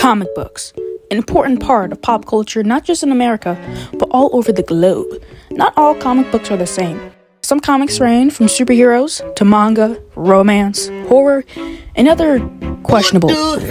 Comic books, an important part of pop culture not just in America, but all over the globe. Not all comic books are the same. Some comics range from superheroes to manga, romance, horror, and other questionable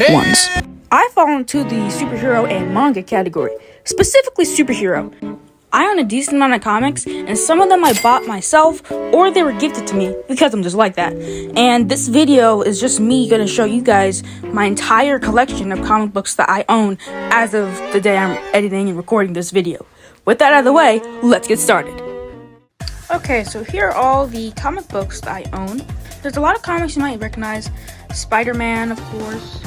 ones. I fall into the superhero and manga category, specifically superhero. I own a decent amount of comics, and some of them I bought myself, or they were gifted to me, because I'm just like that. And this video is just me gonna show you guys my entire collection of comic books that I own as of the day I'm editing and recording this video. With that out of the way, let's get started. Okay, so here are all the comic books that I own. There's a lot of comics you might recognize. Spider-Man, of course.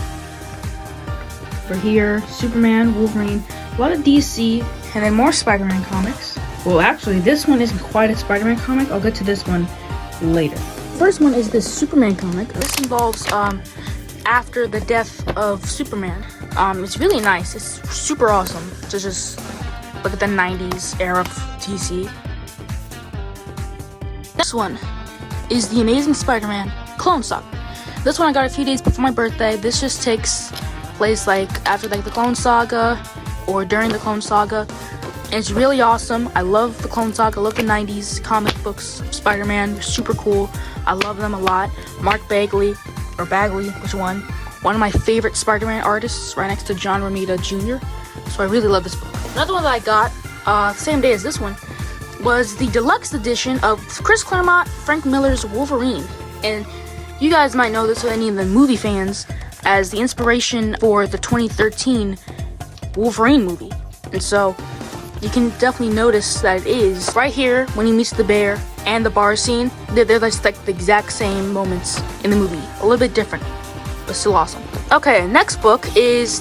For here, Superman, Wolverine, a lot of DC, and then more Spider-Man comics. Well, actually, this one isn't quite a Spider-Man comic. I'll get to this one later. First one is this Superman comic. This involves after the death of Superman. It's really nice. It's super awesome to just look at the 90s era of DC. Next one is the Amazing Spider-Man Clone Saga. This one I got a few days before my birthday. This just takes place like after like the Clone Saga or during the Clone Saga. And it's really awesome. I love the Clone Saga. I love the 90s comic books. Spider-Man, they're super cool. I love them a lot. Mark Bagley, or Bagley, which one? One of my favorite Spider-Man artists, right next to John Romita Jr. So I really love this book. Another one that I got, the same day as this one, was the deluxe edition of Chris Claremont, Frank Miller's Wolverine. And you guys might know this, or any of the movie fans, as the inspiration for the 2013 Wolverine movie. And so you can definitely notice that it is right here when he meets the bear and the bar scene. They're just like the exact same moments in the movie, a little bit different, but still awesome. Okay, next book is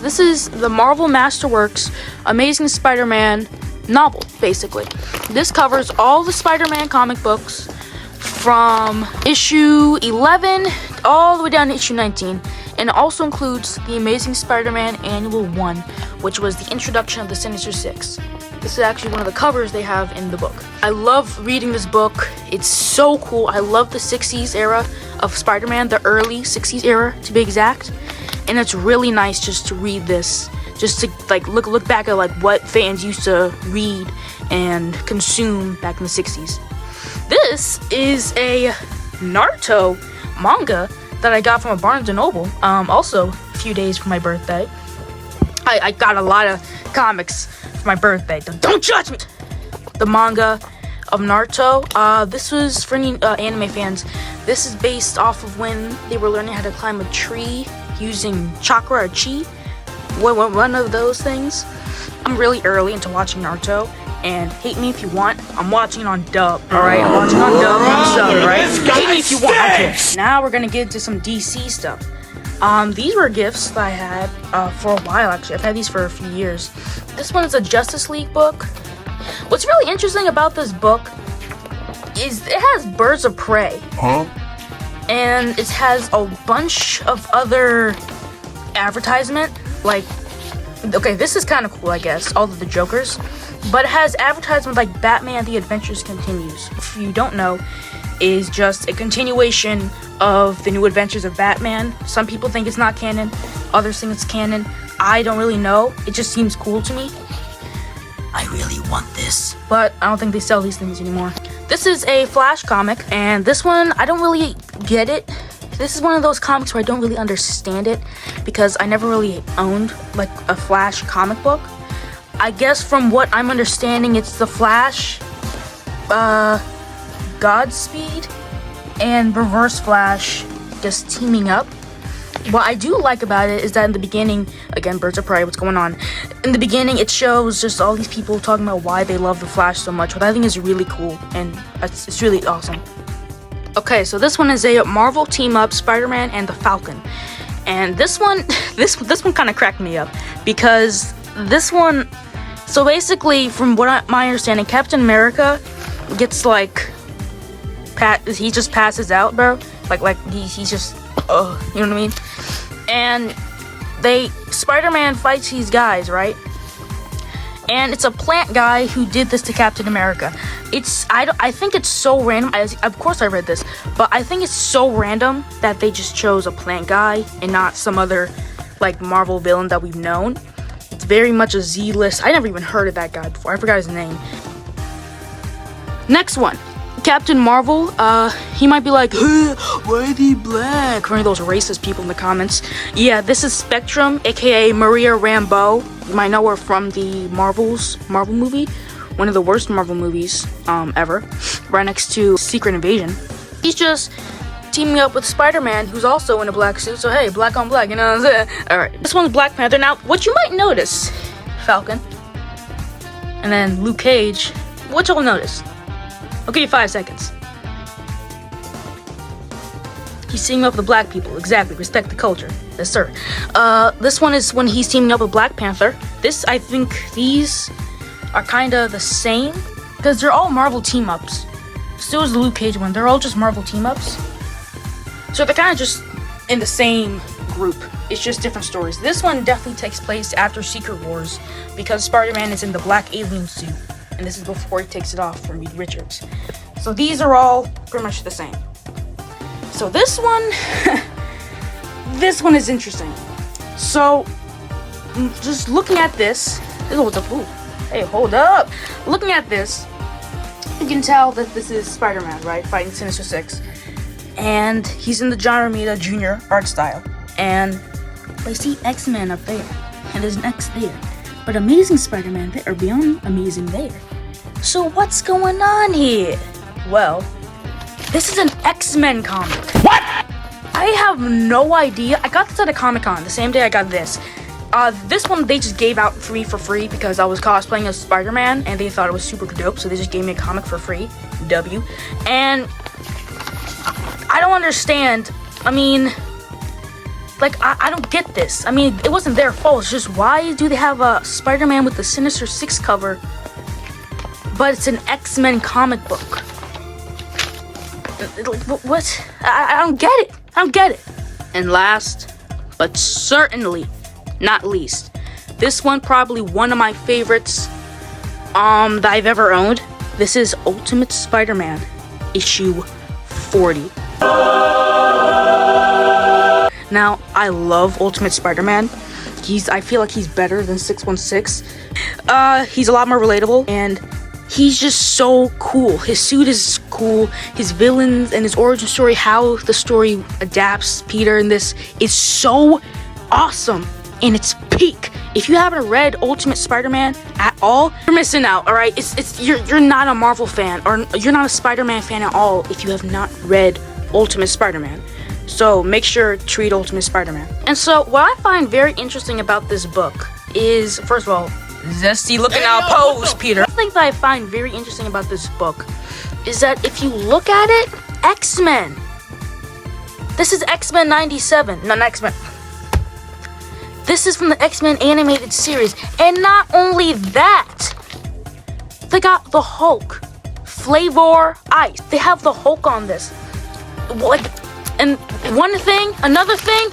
the Marvel Masterworks Amazing Spider-Man novel. Basically, this covers all the Spider-Man comic books from issue 11 all the way down to issue 19. And it also includes the Amazing Spider-Man Annual 1, which was the introduction of the Sinister Six. This is actually one of the covers they have in the book. I love reading this book. It's so cool. I love the 60s era of Spider-Man, the early 60s era to be exact. And it's really nice just to read this, just to like look back at like what fans used to read and consume back in the 60s. This is a Naruto manga that I got from a Barnes & Noble, also a few days for my birthday. I got a lot of comics for my birthday. Don't judge me! The manga of Naruto. This was for any anime fans. This is based off of when they were learning how to climb a tree using chakra or chi. One of those things. I'm really early into watching Naruto. And hate me if you want, I'm watching on dub, alright? I'm watching on dub, on sub, alright? Hate me if you want, okay. Now we're gonna get into some DC stuff. These were gifts that I had for a while, actually. I've had these for a few years. This one is a Justice League book. What's really interesting about this book is it has Birds of Prey. And it has a bunch of other advertisement, like, okay, this is kind of cool, I guess, all of the Jokers. But it has advertisements like Batman The Adventures Continues. If you don't know, is just a continuation of the new adventures of Batman. Some people think it's not canon, others think it's canon. I don't really know. It just seems cool to me. I really want this. But I don't think they sell these things anymore. This is a Flash comic, and this one, I don't really get it. This is one of those comics where I don't really understand it, because I never really owned like a Flash comic book. I guess from what I'm understanding, it's the Flash, Godspeed, and Reverse Flash just teaming up. What I do like about it is that in the beginning, again, Birds of Prey, what's going on? In the beginning, it shows just all these people talking about why they love the Flash so much, which I think is really cool, and it's really awesome. Okay, so this one is a Marvel team-up, Spider-Man and the Falcon. And this one, this one kind of cracked me up, because this one, so basically, from what my understanding, Captain America gets like, he just passes out, bro. Like he's just, you know what I mean? And Spider-Man fights these guys, right? And it's a plant guy who did this to Captain America. I think it's so random. Of course I read this, but I think it's so random that they just chose a plant guy and not some other like Marvel villain that we've known. It's very much a Z-list. I never even heard of that guy before. I forgot his name. Next one, Captain Marvel. He might be like, why is he black? One of those racist people in the comments. Yeah, this is Spectrum, aka Maria Rambeau. You might know her from the Marvel movie, one of the worst Marvel movies ever, right next to Secret Invasion. He's just teaming up with Spider-Man, who's also in a black suit. So hey, black on black, you know what I'm saying? All right, this one's Black Panther. Now, what you might notice, Falcon, and then Luke Cage. What you'll notice? I'll give you 5 seconds. He's teaming up with the black people. Exactly. Respect the culture. Yes, sir. This one is when he's teaming up with Black Panther. I think these are kind of the same because they're all Marvel team-ups. So is the Luke Cage one. They're all just Marvel team-ups. So they're kind of just in the same group. It's just different stories. This one definitely takes place after Secret Wars because Spider-Man is in the black alien suit. And this is before he takes it off from Reed Richards. So these are all pretty much the same. So this one, this one is interesting. So, just looking at this, hey, hold up. Looking at this, you can tell that this is Spider-Man, right? Fighting Sinister Six. And he's in the John Romita Jr. art style. And I see X-Men up there. And there's an X there. But Amazing Spider-Man there, or Beyond Amazing there. So what's going on here? Well, this is an X-Men comic. What? I have no idea. I got this at a Comic-Con the same day I got this. This one they just gave out for free because I was cosplaying as Spider-Man and they thought it was super dope, so they just gave me a comic for free. W. And I don't understand. I mean, like, I don't get this. I mean, it wasn't their fault. It's just, why do they have a Spider-Man with the Sinister Six cover, but it's an X-Men comic book? What? I don't get it. I don't get it. And last, but certainly not least, this one probably one of my favorites that I've ever owned. This is Ultimate Spider-Man, issue 40. Now, I love Ultimate Spider-Man. I feel like he's better than 616. He's a lot more relatable, and he's just so cool. His suit is cool. His villains and his origin story, how the story adapts Peter in this, is so awesome in its peak. If you haven't read Ultimate Spider-Man at all, you're missing out. All right, you're not a Marvel fan, or you're not a Spider-Man fan at all if you have not read Ultimate Spider-Man. So make sure to read Ultimate Spider-Man. And so what I find very interesting about this book is, first of all, zesty looking out pose, Peter. The thing that I find very interesting about this book is that if you look at it, X-Men. This is X-Men 97. No, not X-Men. This is from the X-Men animated series. And not only that, they got the Hulk. Flavor Ice. They have the Hulk on this. Like, and another thing.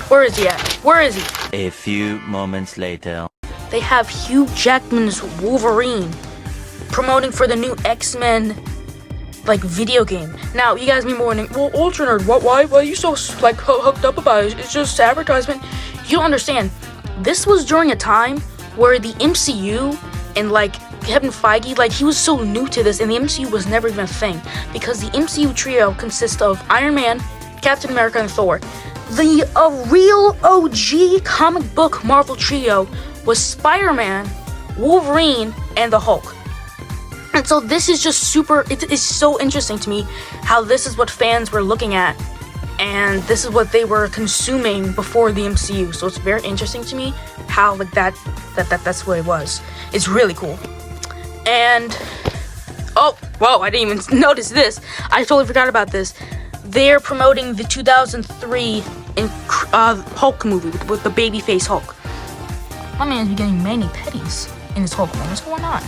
Where is he at? Where is he? A few moments later. They have Hugh Jackman's Wolverine promoting for the new X-Men like video game. Now you guys may be wondering, well, Ultra Nerd, why are you so like hooked up about it? It's just advertisement. You don't understand. This was during a time where the MCU and like Kevin Feige, like he was so new to this, and the MCU was never even a thing because the MCU trio consists of Iron Man, Captain America, and Thor. The real OG comic book Marvel trio was Spider-Man, Wolverine, and the Hulk. And so this is just it's so interesting to me how this is what fans were looking at, and this is what they were consuming before the MCU. So it's very interesting to me how like that's what it was. It's really cool. And oh, whoa, I didn't even notice this. I totally forgot about this. They're promoting the 2003 Hulk movie with the babyface Hulk. My man's getting mani-pedis in his Hulk movie. What's going on?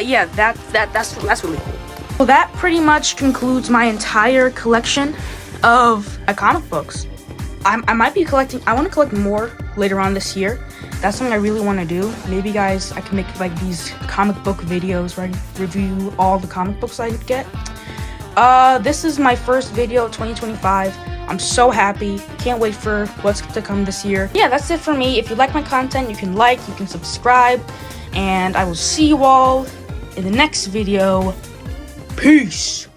Yeah, that's really cool. Well, that pretty much concludes my entire collection of comic books. I might be collecting. I want to collect more later on this year. That's something I really want to do. Maybe guys, I can make like these comic book videos where I review all the comic books I get. This is my first video of 2025. I'm so happy. Can't wait for what's to come this year. Yeah, that's it for me. If you like my content, you can like, you can subscribe, and I will see you all in the next video. Peace.